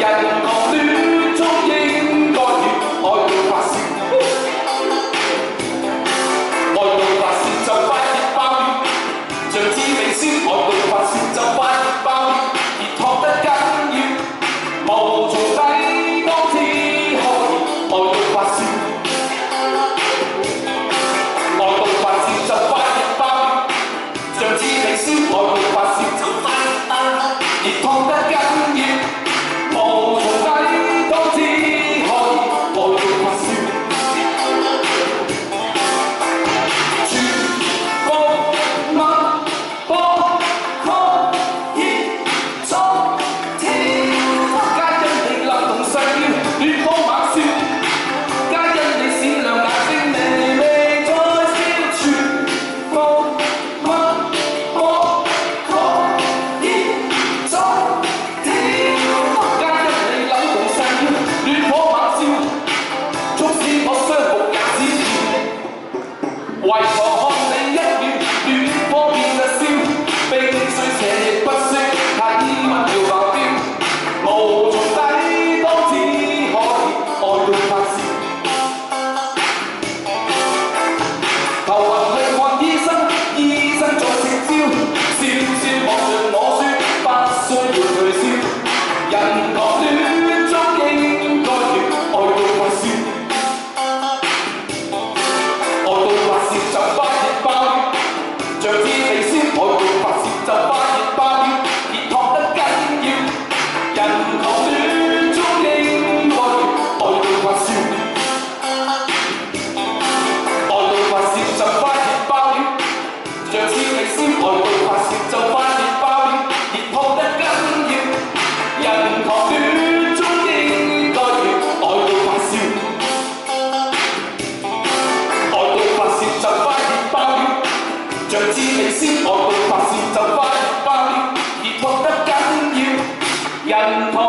人狂戀中應該要愛到發燒，愛到發燒就快熱爆了，像支美燒，愛到發燒就快熱爆了，熱燙得緊要，無從抵擋之可以愛到發燒，愛到發燒就快熱爆了，像支美燒，愛到發燒就快熱爆了，熱燙得緊要，無從抵擋之可以愛到發燒。為何看你一秒亂火變日燒，冰水邪亦不息，太衣物要爆標，無從抵擋只可以愛到發燒。頭暈去看醫生，醫生在食招，笑笑望着我說不需要退燒，人狂戀中應該要愛到發燒。就快熱爆了，像支美燒，愛到發燒就快熱爆了，熱燙得緊要，人狂戀中應該要愛到發燒，愛到發燒就快熱爆了，像支美燒，愛到發燒就快熱爆了，熱燙得緊要，人狂戀中應該要愛到發燒。像支美燒，愛到發燒就快熱爆了，熱燙得緊要，人狂